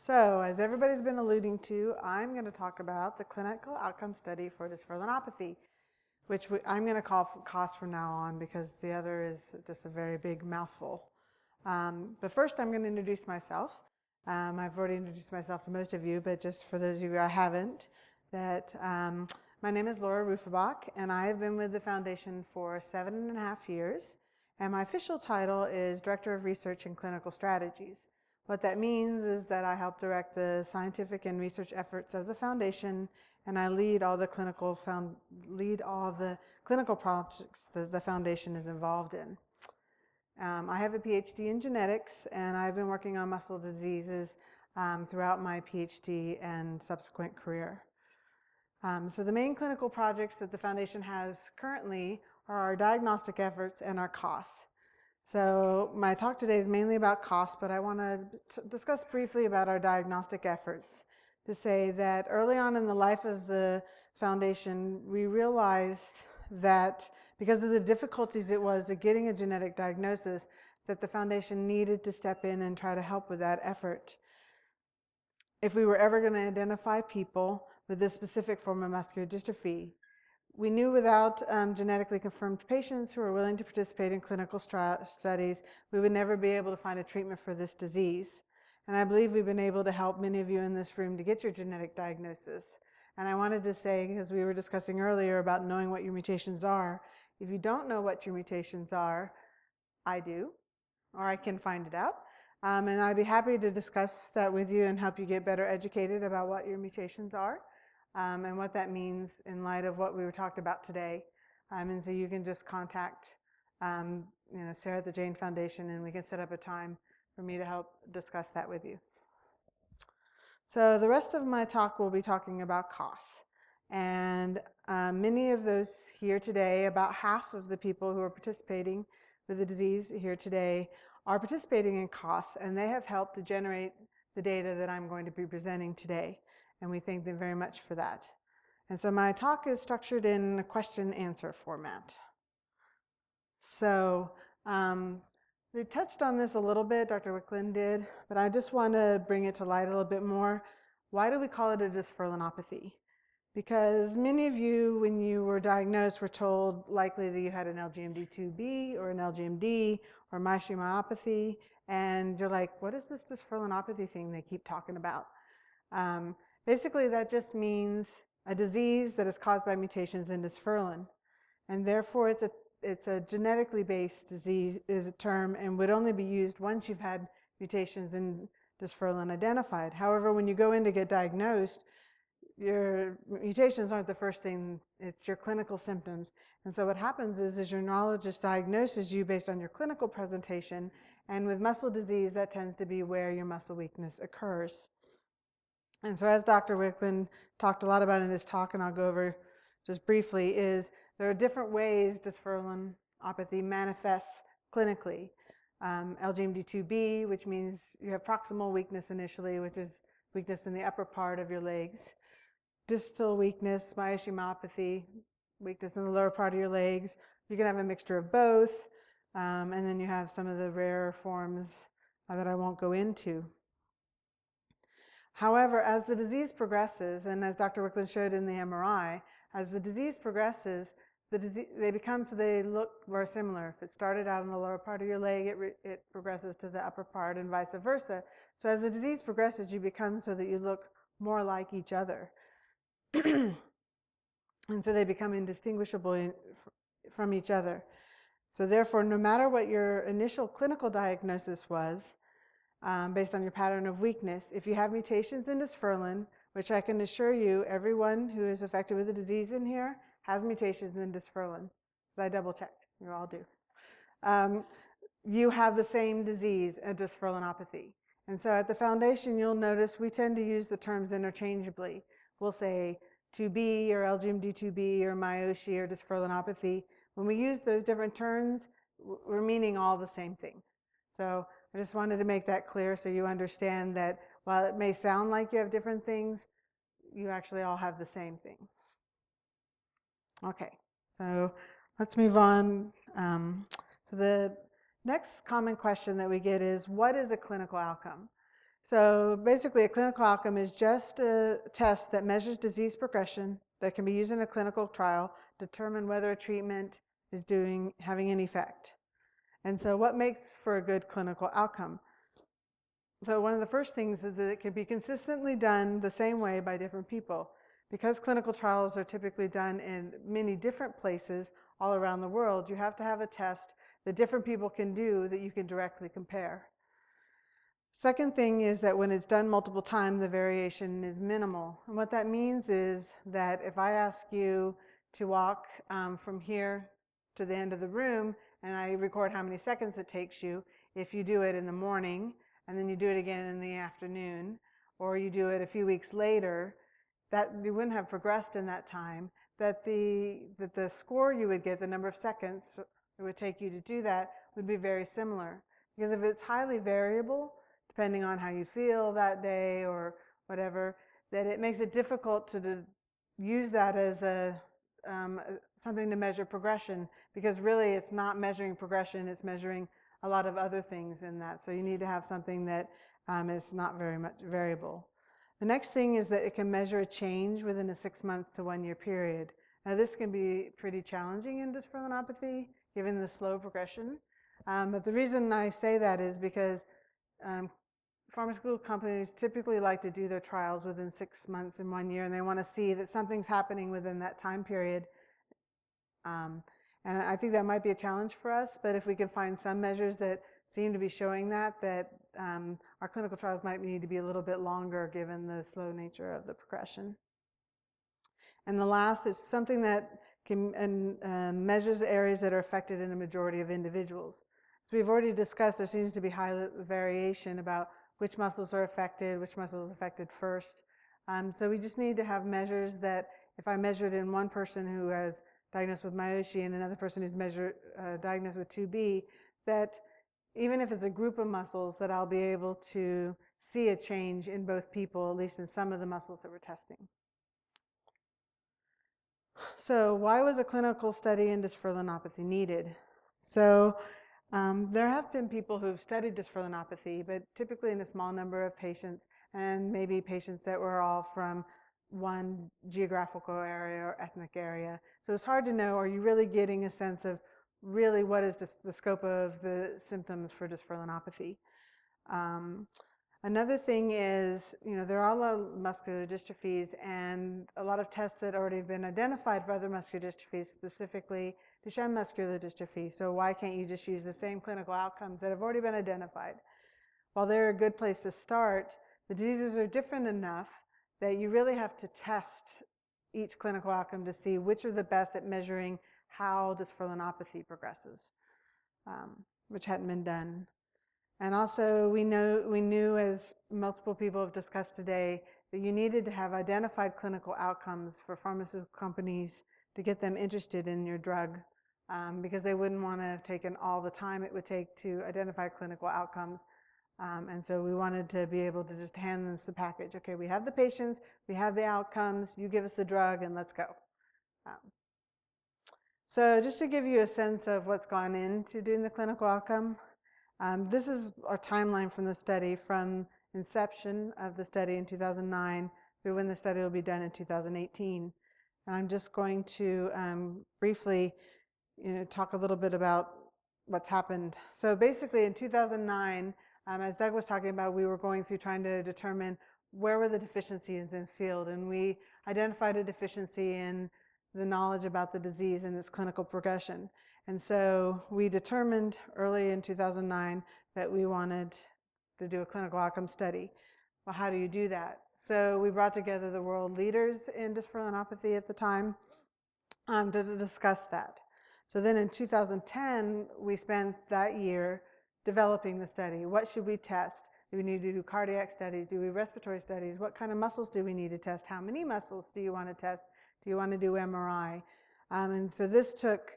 So, as everybody's been alluding to, I'm going to talk about the clinical outcome study for dysferlinopathy, which I'm going to call COSS from now on because the other is just a very big mouthful. But first, I'm going to introduce myself. I've already introduced myself to most of you, but just for those of you who I haven't, my name is Laura Rufibach, and I have been with the foundation for 7.5 years, and my official title is Director of Research and Clinical Strategies. What that means is that I help direct the scientific and research efforts of the foundation, and I lead all the clinical projects that the foundation is involved in. I have a PhD in genetics, and I've been working on muscle diseases throughout my PhD and subsequent career. So the main clinical projects that the foundation has currently are our diagnostic efforts and our costs. So my talk today is mainly about costs, but I want to discuss briefly about our diagnostic efforts to say that early on in the life of the foundation, we realized that because of the difficulties it was to getting a genetic diagnosis, that the foundation needed to step in and try to help with that effort. If we were ever going to identify people with this specific form of muscular dystrophy, we knew without genetically confirmed patients who are willing to participate in clinical studies, we would never be able to find a treatment for this disease. And I believe we've been able to help many of you in this room to get your genetic diagnosis. And I wanted to say, because we were discussing earlier about knowing what your mutations are, if you don't know what your mutations are, I do, or I can find it out. And I'd be happy to discuss that with you and help you get better educated about what your mutations are. And what that means in light of what we were talked about today. And so you can just contact Sarah at the Jain Foundation, and we can set up a time for me to help discuss that with you. So the rest of my talk will be talking about costs. And many of those here today, about half of the people who are participating with the disease here today are participating in costs, and they have helped to generate the data that I'm going to be presenting today. And we thank them very much for that. And so my talk is structured in a question-answer format. So we touched on this a little bit, Dr. Wicklund did, but I just want to bring it to light a little bit more. Why do we call it a dysferlinopathy? Because many of you, when you were diagnosed, were told likely that you had an LGMD2B or an LGMD or myopathy, and you're like, what is this dysferlinopathy thing they keep talking about? Basically, that just means a disease that is caused by mutations in dysferlin, and therefore it's a genetically based disease is a term and would only be used once you've had mutations in dysferlin identified. However, when you go in to get diagnosed, your mutations aren't the first thing, it's your clinical symptoms. And so what happens is your neurologist diagnoses you based on your clinical presentation, and with muscle disease, that tends to be where your muscle weakness occurs. And so as Dr. Wicklund talked a lot about in his talk, and I'll go over just briefly, is there are different ways dysferlinopathy manifests clinically. LGMD2B, which means you have proximal weakness initially, which is weakness in the upper part of your legs. Distal weakness, myopathy, weakness in the lower part of your legs. You can have a mixture of both. And then you have some of the rarer forms that I won't go into. However, as the disease progresses, and as Dr. Wicklund showed in the MRI, as the disease progresses, they look very similar. If it started out in the lower part of your leg, it progresses to the upper part and vice versa. So as the disease progresses, you become so that you look more like each other. And so they become indistinguishable from each other. So therefore, no matter what your initial clinical diagnosis was, based on your pattern of weakness, if you have mutations in dysferlin, which I can assure you everyone who is affected with the disease in here has mutations in dysferlin. I double checked, you all do. You have the same disease, a dysferlinopathy. And so at the foundation, you'll notice we tend to use the terms interchangeably. We'll say 2B or LGMD2B or myopathy or dysferlinopathy. When we use those different terms, we're meaning all the same thing. So I just wanted to make that clear so you understand that while it may sound like you have different things, you actually all have the same thing. Okay, so let's move on. So the next common question that we get is, what is a clinical outcome? So basically, a clinical outcome is just a test that measures disease progression that can be used in a clinical trial to determine whether a treatment is having an effect. And so what makes for a good clinical outcome? So one of the first things is that it can be consistently done the same way by different people. Because clinical trials are typically done in many different places all around the world, you have to have a test that different people can do that you can directly compare. Second thing is that when it's done multiple times, the variation is minimal. And what that means is that if I ask you to walk from here to the end of the room, and I record how many seconds it takes you, if you do it in the morning, and then you do it again in the afternoon, or you do it a few weeks later, that you wouldn't have progressed in that time, that the score you would get, the number of seconds it would take you to do that, would be very similar. Because if it's highly variable, depending on how you feel that day or whatever, that it makes it difficult to use that as something to measure progression, because really it's not measuring progression, it's measuring a lot of other things in that. So you need to have something that is not very much variable. The next thing is that it can measure a change within a 6-month to 1 year period. Now this can be pretty challenging in dysferlinopathy, given the slow progression. But the reason I say that is because pharmaceutical companies typically like to do their trials within 6 months and 1 year, and they want to see that something's happening within that time period. And I think that might be a challenge for us, but if we can find some measures that seem to be showing that our clinical trials might need to be a little bit longer given the slow nature of the progression. And the last is something that can measures areas that are affected in a majority of individuals. So we've already discussed there seems to be high variation about which muscles are affected, which muscles are affected first. So we just need to have measures that if I measured in one person who has diagnosed with myopathy and another person who's diagnosed with 2B, that even if it's a group of muscles, that I'll be able to see a change in both people, at least in some of the muscles that we're testing. So why was a clinical study in dysferlinopathy needed? So there have been people who've studied dysferlinopathy, but typically in a small number of patients, and maybe patients that were all from one geographical area or ethnic area. So it's hard to know, are you really getting a sense of really what is the scope of the symptoms for dysferlinopathy? Another thing is, there are a lot of muscular dystrophies and a lot of tests that already have been identified for other muscular dystrophies, specifically Duchenne muscular dystrophy. So why can't you just use the same clinical outcomes that have already been identified? While they're a good place to start, the diseases are different enough that you really have to test each clinical outcome to see which are the best at measuring how dysferlinopathy progresses, which hadn't been done. And also we knew, as multiple people have discussed today, that you needed to have identified clinical outcomes for pharmaceutical companies to get them interested in your drug, because they wouldn't want to have taken all the time it would take to identify clinical outcomes. And so we wanted to be able to just hand them the package. Okay, we have the patients, we have the outcomes, you give us the drug, and let's go. So just to give you a sense of what's gone into doing the clinical outcome, this is our timeline from the study, from inception of the study in 2009 through when the study will be done in 2018. And I'm just going to briefly talk a little bit about what's happened. So basically in 2009, as Doug was talking about, we were going through trying to determine where were the deficiencies in field, and we identified a deficiency in the knowledge about the disease and its clinical progression. And so we determined early in 2009 that we wanted to do a clinical outcome study. Well, how do you do that? So we brought together the world leaders in dysferlinopathy at the time to discuss that. So then in 2010, we spent that year developing the study. What should we test? Do we need to do cardiac studies? Do we respiratory studies? What kind of muscles do we need to test? How many muscles do you want to test? Do you want to do MRI? And so this took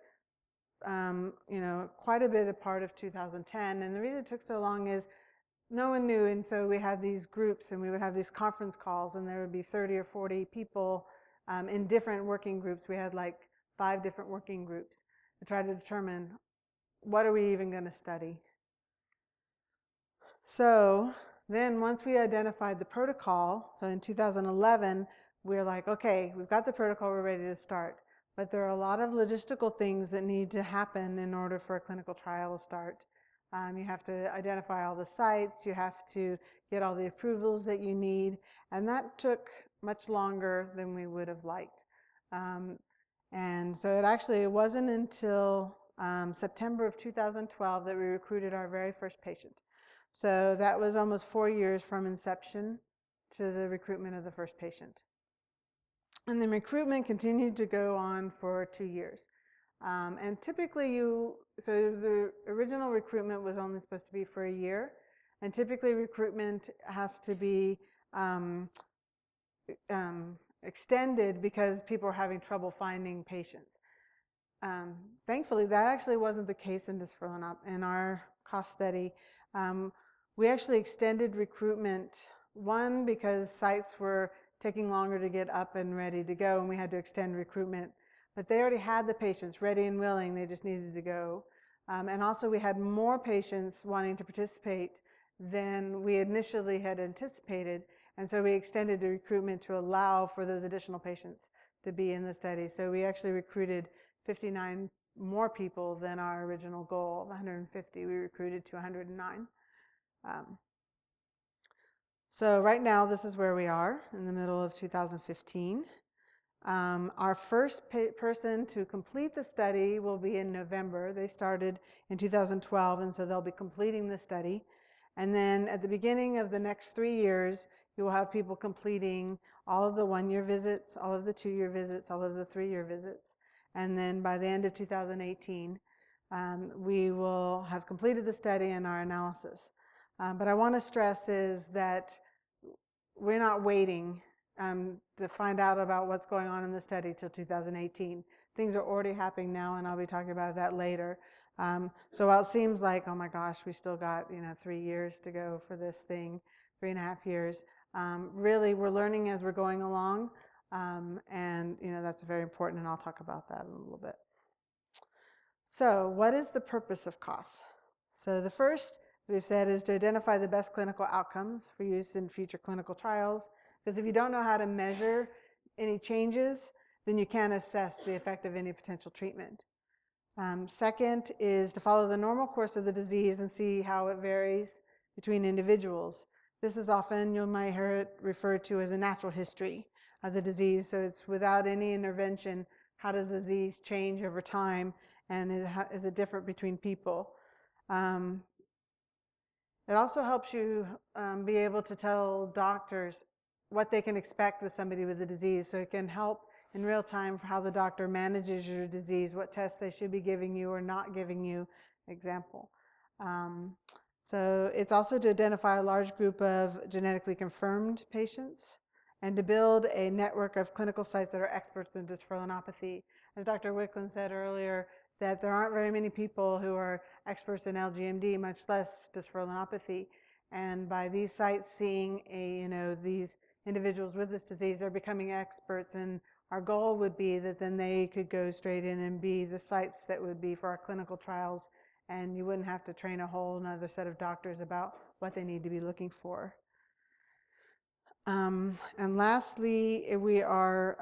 quite a bit of part of 2010. And the reason it took so long is no one knew. And so we had these groups and we would have these conference calls, and there would be 30 or 40 people in different working groups. We had like 5 different working groups to try to determine what are we even going to study. So Then once we identified the protocol, so in 2011, we're like, okay, we've got the protocol, we're ready to start. But there are a lot of logistical things that need to happen in order for a clinical trial to start. You have to identify all the sites, you have to get all the approvals that you need, and that took much longer than we would have liked. And so it wasn't until September of 2012 that we recruited our very first patient. So that was almost 4 years from inception to the recruitment of the first patient. And the recruitment continued to go on for 2 years. And typically so the original recruitment was only supposed to be for a year. And typically recruitment has to be extended because people are having trouble finding patients. Thankfully, that actually wasn't the case in in our cost study. We actually extended recruitment, one, because sites were taking longer to get up and ready to go, and we had to extend recruitment. But they already had the patients ready and willing, they just needed to go. And also we had more patients wanting to participate than we initially had anticipated, and so we extended the recruitment to allow for those additional patients to be in the study. So we actually recruited 59 more people than our original goal of 150. We recruited to 109. So right now, this is where we are in the middle of 2015. Our first person to complete the study will be in November. They started in 2012, and so they'll be completing the study. And then at the beginning of the next 3 years, you will have people completing all of the 1-year visits, all of the 2-year visits, all of the 3-year visits. And then by the end of 2018, we will have completed the study and our analysis. But I want to stress is that we're not waiting to find out about what's going on in the study till 2018. Things are already happening now, and I'll be talking about that later. So while it seems like, oh my gosh, we still got 3 years to go for this thing, 3.5 years, really we're learning as we're going along, and that's very important, and I'll talk about that in a little bit. So what is the purpose of COS? So the first we've said is to identify the best clinical outcomes for use in future clinical trials, because if you don't know how to measure any changes, then you can't assess the effect of any potential treatment. Second is to follow the normal course of the disease and see how it varies between individuals. This is often, you might hear it referred to as a natural history of the disease. So it's without any intervention, how does the disease change over time, and is it different between people? It also helps you be able to tell doctors what they can expect with somebody with the disease, so it can help in real time for how the doctor manages your disease, what tests they should be giving you or not giving you, example. So it's also to identify a large group of genetically confirmed patients and to build a network of clinical sites that are experts in dysferlinopathy. As Dr. Wicklund said earlier, that there aren't very many people who are experts in LGMD, much less dysferlinopathy. And by these sites seeing these individuals with this disease, they're becoming experts, and our goal would be that then they could go straight in and be the sites that would be for our clinical trials, and you wouldn't have to train a whole another set of doctors about what they need to be looking for. And lastly, we are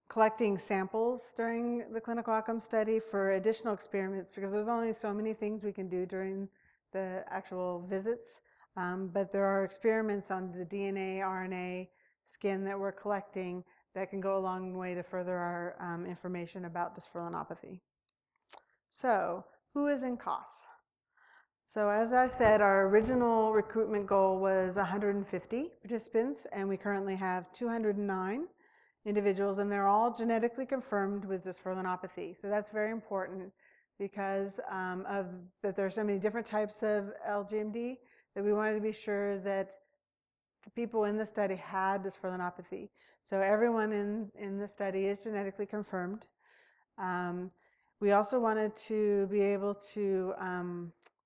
collecting samples during the clinical outcome study for additional experiments, because there's only so many things we can do during the actual visits. But there are experiments on the DNA, RNA, skin that we're collecting that can go a long way to further our information about dysferlinopathy. So who is in COS? So as I said, our original recruitment goal was 150 participants, and we currently have 209 individuals, and they're all genetically confirmed with dysferlinopathy. So that's very important because that there are so many different types of LGMD that we wanted to be sure that the people in the study had dysferlinopathy. So everyone in the study is genetically confirmed. We also wanted to be able to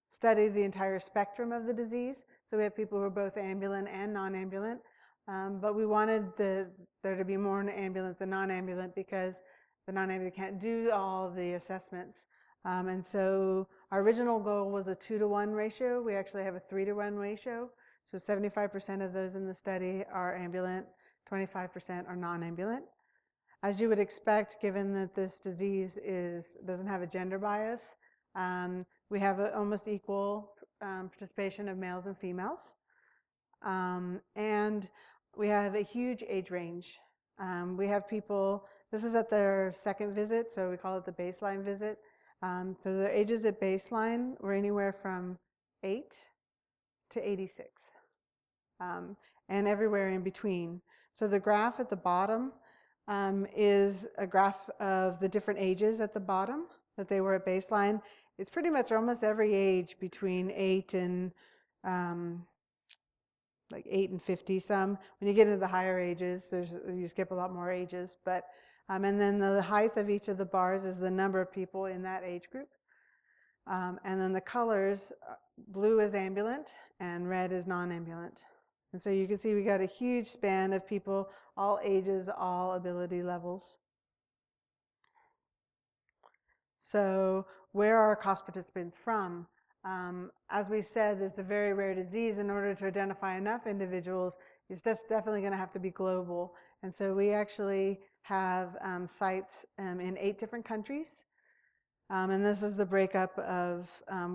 study the entire spectrum of the disease. So we have people who are both ambulant and non-ambulant. But we wanted there to be more ambulant than non-ambulant because the non-ambulant can't do all the assessments. And so Our original goal was a 2-to-1 ratio. We actually have a 3-to-1 ratio. So 75% of those in the study are ambulant, 25% are non-ambulant. As you would expect, given that this disease doesn't have a gender bias, we have almost equal participation of males and females. And we have a huge age range. We have people, this is at their second visit, so we call it the baseline visit. So their ages at baseline were anywhere from 8 to 86, and everywhere in between. So the graph at the bottom is a graph of the different ages at the bottom that they were at baseline. It's pretty much almost every age between 8 and like 8 and 50 some. When you get into the higher ages, you skip a lot more ages. But and then the height of each of the bars is the number of people in that age group. And then the colors, blue is ambulant and red is non-ambulant. And so you can see we got a huge span of people, all ages, all ability levels. So where are cost participants from? As we said, it's a very rare disease. In order to identify enough individuals, it's just definitely going to have to be global. And so we actually have sites in 8 different countries. And this is the breakup of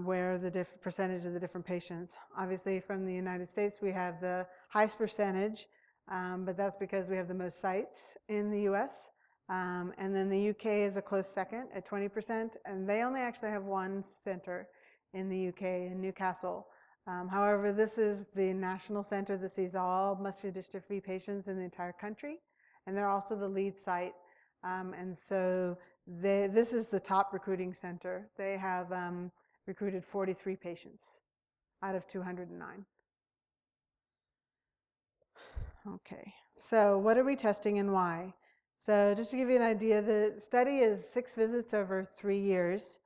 where the percentage of the different patients. Obviously, from the United States, we have the highest percentage, but that's because we have the most sites in the US. And then the UK is a close second at 20%, and they only actually have one center in the UK, in Newcastle. However, this is the national center that sees all muscular dystrophy patients in the entire country, and they're also the lead site. And so this is the top recruiting center. They have recruited 43 patients out of 209. Okay, so what are we testing and why? So just to give you an idea, the study is 6 visits over 3 years.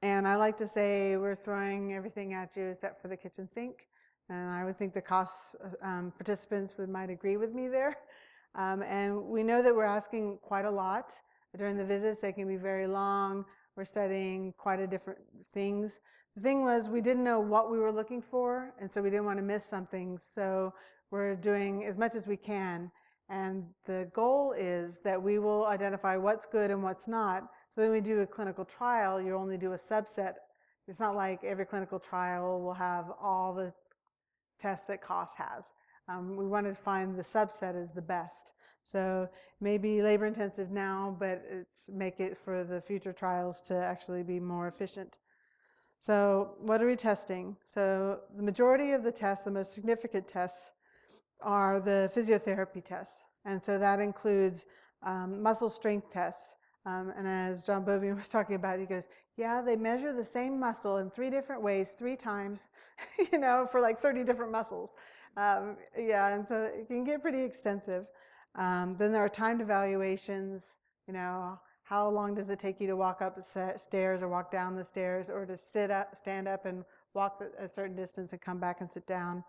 And I like to say we're throwing everything at you except for the kitchen sink. And I would think the cost participants might agree with me there. And we know that we're asking quite a lot. During the visits, they can be very long. We're studying quite a different things. The thing was, we didn't know what we were looking for, and so we didn't want to miss something. So we're doing as much as we can. And the goal is that we will identify what's good and what's not. So when we do a clinical trial, you only do a subset. It's not like every clinical trial will have all the tests that COS has. We wanted to find the subset is the best. So maybe labor intensive now, but make it for the future trials to actually be more efficient. So what are we testing? So the majority of the tests, the most significant tests, are the physiotherapy tests. And so that includes muscle strength tests. And as John Bobian was talking about, he goes, yeah, they measure the same muscle in 3 different ways, 3 times, you know, for like 30 different muscles. Yeah, and so it can get pretty extensive. Then there are timed evaluations, you know, how long does it take you to walk up the stairs or walk down the stairs, or to stand up and walk a certain distance and come back and sit down,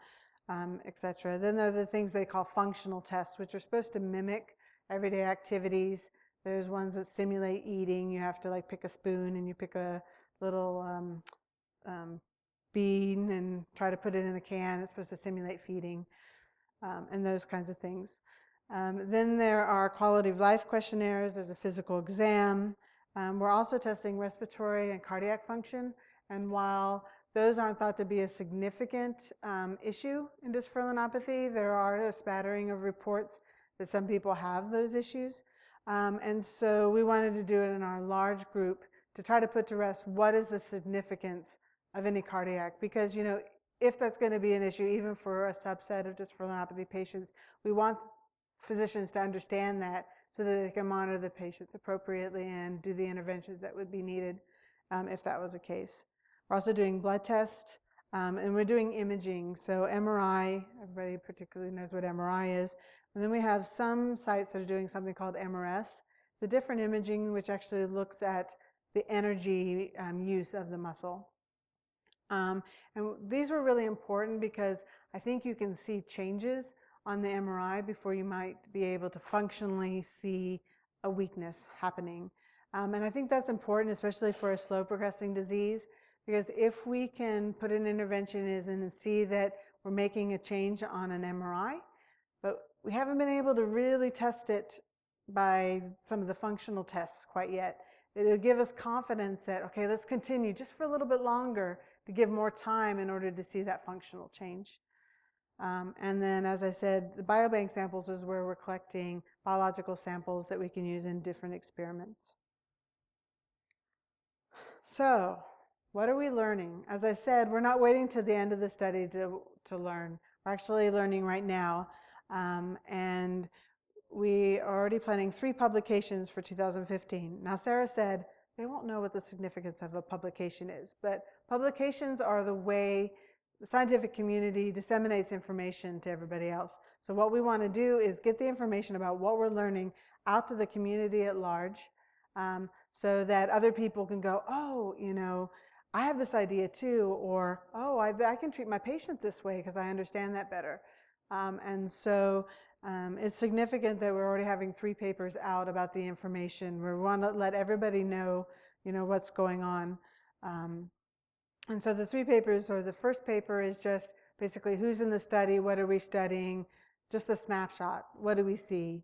etc. Then there are the things they call functional tests, which are supposed to mimic everyday activities. There's ones that simulate eating. You have to like pick a spoon and you pick a little bean and try to put it in a can. It's supposed to simulate feeding, and those kinds of things. Then there are quality of life questionnaires. There's a physical exam. We're also testing respiratory and cardiac function. And while those aren't thought to be a significant issue in dysferlinopathy, there are a spattering of reports that some people have those issues. And so we wanted to do it in our large group to try to put to rest what is the significance of any cardiac. Because, you know, if that's going to be an issue, even for a subset of dysferlinopathy patients, we want physicians to understand that so that they can monitor the patients appropriately and do the interventions that would be needed if that was the case. We're also doing blood tests, and we're doing imaging. So MRI, everybody particularly knows what MRI is. And then we have some sites that are doing something called MRS. It's a different imaging which actually looks at the energy use of the muscle. And these were really important because I think you can see changes on the MRI before you might be able to functionally see a weakness happening. And I think that's important, especially for a slow progressing disease, because if we can put an intervention in and see that we're making a change on an MRI, but we haven't been able to really test it by some of the functional tests quite yet. It'll give us confidence that, okay, let's continue just for a little bit longer to give more time in order to see that functional change. And then, as I said, the biobank samples is where we're collecting biological samples that we can use in different experiments. So, what are we learning? As I said, we're not waiting to the end of the study to learn. We're actually learning right now. And we are already planning 3 publications for 2015. Now, Sarah said they won't know what the significance of a publication is, but publications are the way the scientific community disseminates information to everybody else. So what we want to do is get the information about what we're learning out to the community at large, so that other people can go, oh, you know, I have this idea too, or, oh, I can treat my patient this way because I understand that better. And so it's significant that we're already having 3 papers out about the information. We want to let everybody know, you know, what's going on. And so the 3 papers, or the first paper is just basically who's in the study, what are we studying, just the snapshot, what do we see.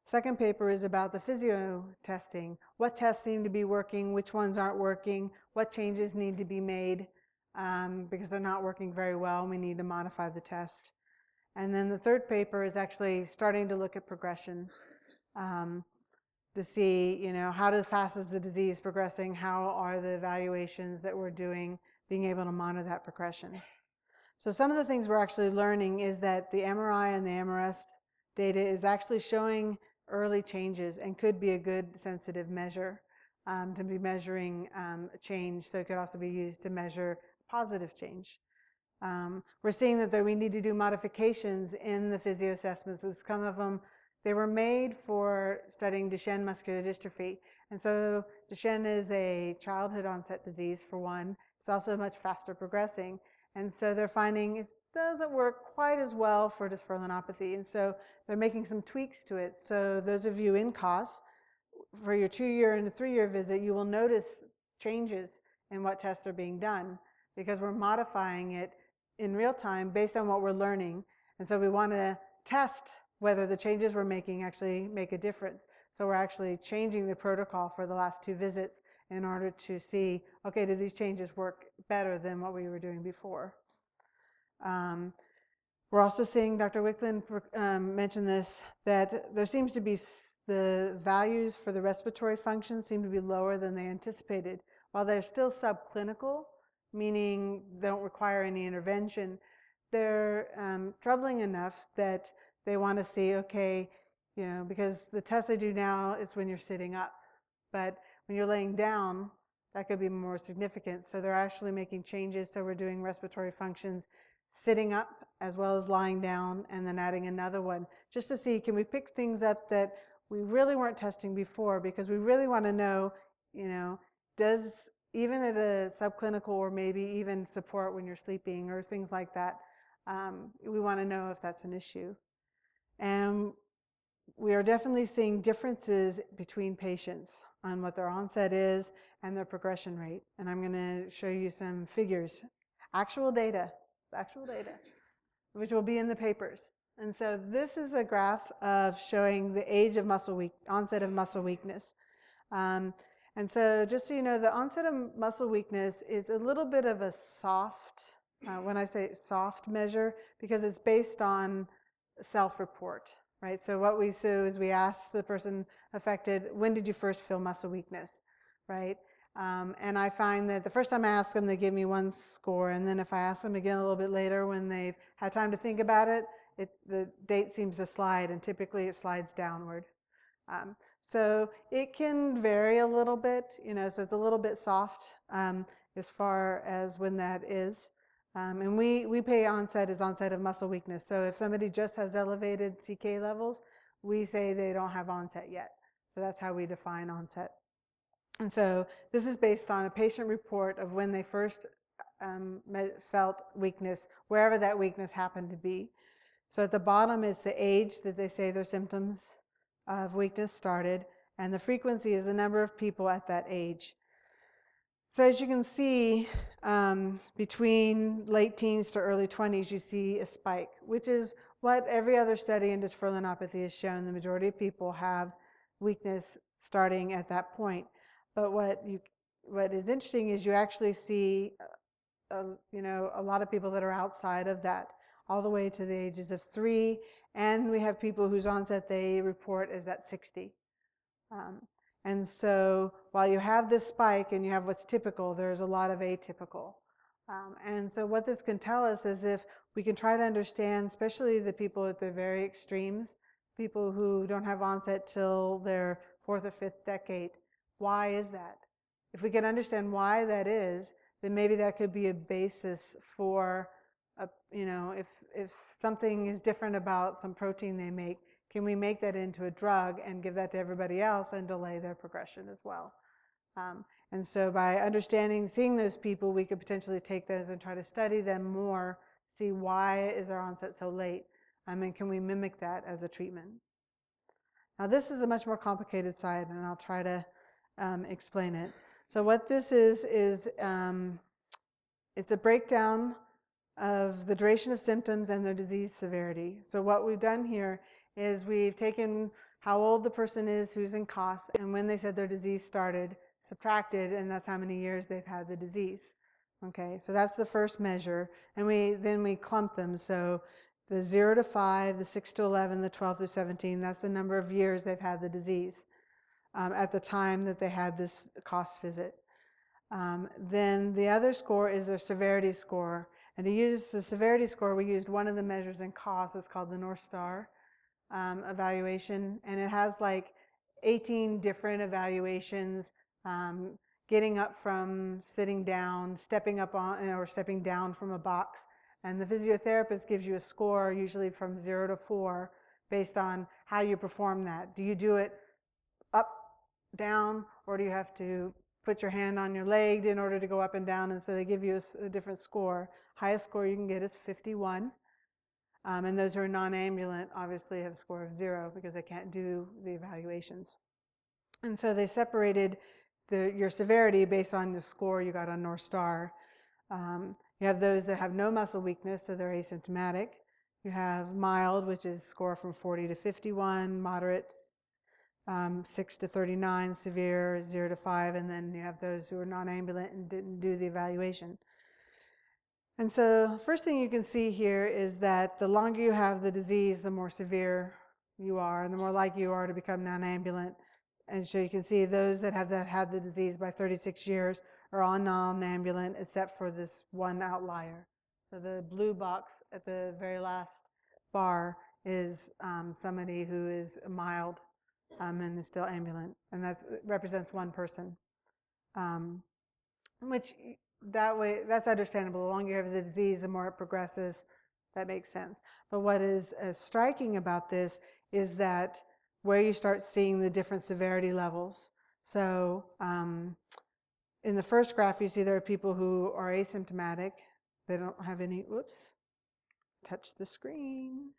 Second paper is about the physio testing. What tests seem to be working, which ones aren't working, what changes need to be made because they're not working very well and we need to modify the test. And then the third paper is actually starting to look at progression to see, you know, how fast is the disease progressing, how are the evaluations that we're doing, being able to monitor that progression. So some of the things we're actually learning is that the MRI and the MRS data is actually showing early changes and could be a good sensitive measure to be measuring change. So it could also be used to measure positive change. We're seeing that we need to do modifications in the physio assessments. Some of them, they were made for studying Duchenne muscular dystrophy. And so Duchenne is a childhood onset disease, for one. It's also much faster progressing. And so they're finding it doesn't work quite as well for dysferlinopathy. And so they're making some tweaks to it. So those of you in COS, for your 2-year and 3-year visit, you will notice changes in what tests are being done because we're modifying it in real time based on what we're learning. And so we want to test whether the changes we're making actually make a difference. So we're actually changing the protocol for the last 2 visits in order to see, okay, do these changes work better than what we were doing before? We're also seeing, Dr. Wicklund mentioned this, that there seems to be the values for the respiratory function seem to be lower than they anticipated. While they're still subclinical, meaning they don't require any intervention, they're troubling enough that they want to see, okay, you know, because the test they do now is when you're sitting up, but when you're laying down, that could be more significant. So they're actually making changes. So we're doing respiratory functions sitting up as well as lying down, and then adding another one just to see, can we pick things up that we really weren't testing before, because we really want to know, you know, does even at a subclinical or maybe even support when you're sleeping or things like that, we want to know if that's an issue. And we are definitely seeing differences between patients on what their onset is and their progression rate. And I'm going to show you some figures, actual data, which will be in the papers. And so this is a graph of showing the age of onset of muscle weakness. And so just so you know, the onset of muscle weakness is a little bit of a soft, when I say soft measure, because it's based on self-report, right? So what we do is we ask the person affected, when did you first feel muscle weakness, right? And I find that the first time I ask them, they give me 1 score. And then if I ask them again a little bit later when they've had time to think about it, the date seems to slide, and typically it slides downward. So it can vary a little bit, you know, so it's a little bit soft as far as when that is. And we pay onset as onset of muscle weakness. So if somebody just has elevated CK levels, we say they don't have onset yet. So that's how we define onset. And so this is based on a patient report of when they first felt weakness, wherever that weakness happened to be. So at the bottom is the age that they say their symptoms of weakness started, and the frequency is the number of people at that age. So as you can see, between late teens to early 20s, you see a spike, which is what every other study in dysferlinopathy has shown. The majority of people have weakness starting at that point. But what is interesting is you actually see, a lot of people that are outside of that, all the way to the ages of 3, and we have people whose onset they report is at 60. And so while you have this spike and you have what's typical, there's a lot of atypical. And so what this can tell us is if we can try to understand, especially the people at the very extremes, people who don't have onset till their 4th or 5th decade, why is that? If we can understand why that is, then maybe that could be a basis for, if something is different about some protein they make, can we make that into a drug and give that to everybody else and delay their progression as well? And so by understanding, seeing those people, we could potentially take those and try to study them more, see why is our onset so late, and can we mimic that as a treatment? Now this is a much more complicated side, and I'll try to explain it. So what this is it's a breakdown of the duration of symptoms and their disease severity. So what we've done here is we've taken how old the person is who's in COS and when they said their disease started, subtracted, and that's how many years they've had the disease. Okay, so that's the first measure, and then we clump them. So the 0 to 5, the 6 to 11, the 12 to 17, that's the number of years they've had the disease at the time that they had this COS visit. Then the other score is their severity score. And to use the severity score, we used one of the measures in COS. It's called the North Star evaluation. And it has like 18 different evaluations, getting up from sitting down, stepping up on or stepping down from a box. And the physiotherapist gives you a score, usually from 0 to 4, based on how you perform that. Do you do it up, down, or do you have to put your hand on your leg in order to go up and down? And so they give you a different score. Highest score you can get is 51. And those who are non-ambulant obviously have a score of 0 because they can't do the evaluations. And so they separated your severity based on the score you got on North Star. You have those that have no muscle weakness, so they're asymptomatic. You have mild, which is score from 40 to 51, moderate 6 to 39, severe 0 to 5, and then you have those who are non-ambulant and didn't do the evaluation. And so first thing you can see here is that the longer you have the disease, the more severe you are, and the more likely you are to become non-ambulant. And so you can see those that have had the disease by 36 years are all non-ambulant except for this one outlier. So the blue box at the very last bar is somebody who is mild and is still ambulant, and that represents one person. Which that way, that's understandable. The longer you have the disease, the more it progresses. That makes sense. But what is striking about this is that where you start seeing the different severity levels. So in the first graph, you see there are people who are asymptomatic. They don't have any, whoops, touch the screen.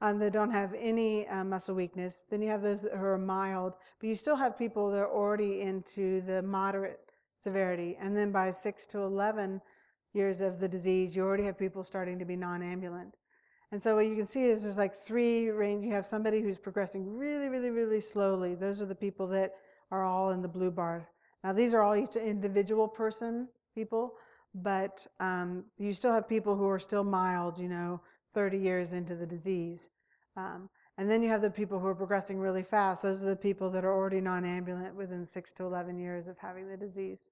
They don't have any muscle weakness. Then you have those who are mild, but you still have people that are already into the moderate severity. And then by 6 to 11 years of the disease, you already have people starting to be non-ambulant. And so what you can see is there's like 3 range. You have somebody who's progressing really, really, really slowly. Those are the people that are all in the blue bar. Now these are all each individual people, but you still have people who are still mild, 30 years into the disease. And then you have the people who are progressing really fast. Those are the people that are already non-ambulant within 6 to 11 years of having the disease.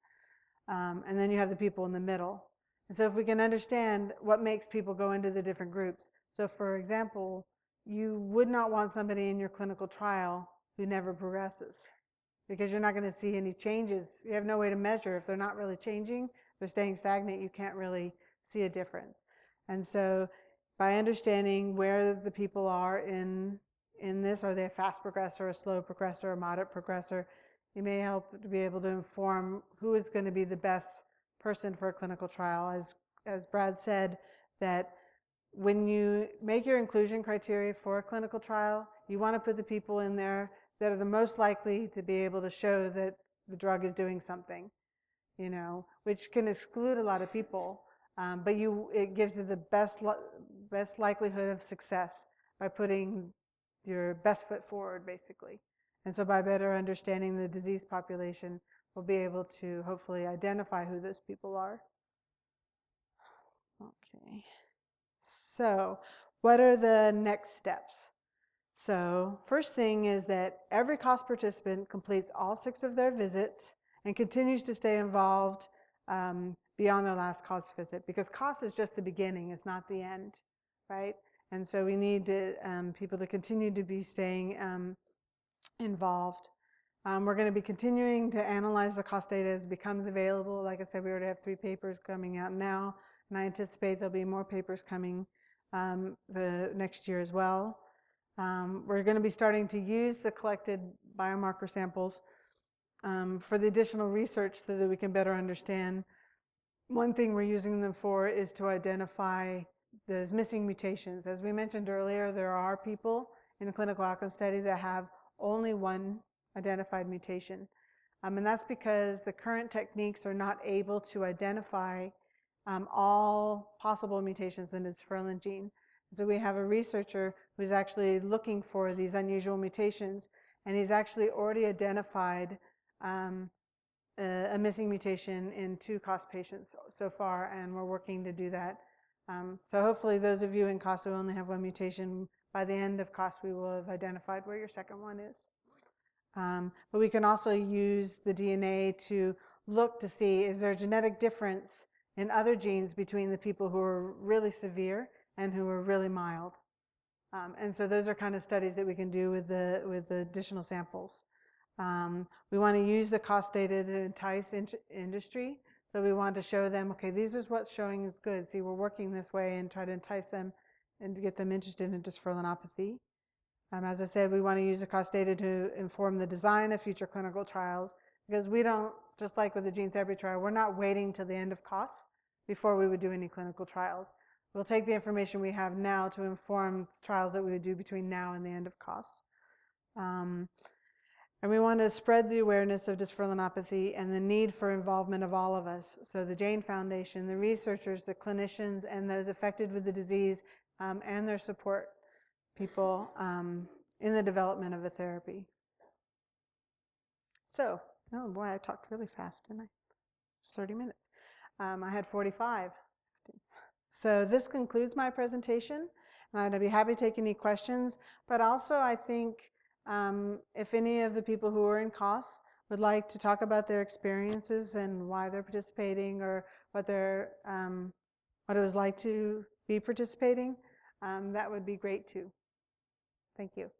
And then you have the people in the middle. And so if we can understand what makes people go into the different groups. So for example, you would not want somebody in your clinical trial who never progresses, because you're not going to see any changes. You have no way to measure. If they're not really changing, they're staying stagnant, you can't really see a difference. And so by understanding where the people are in this, are they a fast progressor, a slow progressor, a moderate progressor, you may help to be able to inform who is going to be the best person for a clinical trial. As Brad said, that when you make your inclusion criteria for a clinical trial, you want to put the people in there that are the most likely to be able to show that the drug is doing something, which can exclude a lot of people. But it gives you the best likelihood of success by putting your best foot forward, basically. And so by better understanding the disease population, we'll be able to hopefully identify who those people are. Okay. So what are the next steps? So first thing is that every COS participant completes all 6 of their visits and continues to stay involved beyond their last COS visit, because COS is just the beginning, it's not the end, right? And so we need people to continue to be staying involved. We're going to be continuing to analyze the COS data as it becomes available. Like I said, we already have 3 papers coming out now, and I anticipate there'll be more papers coming the next year as well. We're going to be starting to use the collected biomarker samples for the additional research so that we can better understand. One thing we're using them for is to identify those missing mutations. As we mentioned earlier, there are people in a clinical outcome study that have only one identified mutation. And that's because the current techniques are not able to identify all possible mutations in the dysferlin gene. So we have a researcher who's actually looking for these unusual mutations, and he's actually already identified a missing mutation in 2 COS patients so far, and we're working to do that. So hopefully those of you in COS who only have 1 mutation, by the end of COS we will have identified where your second one is. But we can also use the DNA to look to see, is there a genetic difference in other genes between the people who are really severe and who are really mild. And so those are kind of studies that we can do with the additional samples. We want to use the COS data to entice industry. So we want to show them, okay, this is what's showing is good. See, we're working this way, and try to entice them and to get them interested in dysferlinopathy. As I said, we want to use the COS data to inform the design of future clinical trials, because we don't, just like with the gene therapy trial, we're not waiting till the end of COS before we would do any clinical trials. We'll take the information we have now to inform trials that we would do between now and the end of COS. And we want to spread the awareness of dysferlinopathy and the need for involvement of all of us. So the Jain Foundation, the researchers, the clinicians, and those affected with the disease and their support people in the development of a therapy. So, oh boy, I talked really fast, didn't I? It's 30 minutes. I had 45. So this concludes my presentation, and I'd be happy to take any questions. But also, I think if any of the people who are in COS would like to talk about their experiences and why they're participating, or what it was like to be participating, that would be great too. Thank you.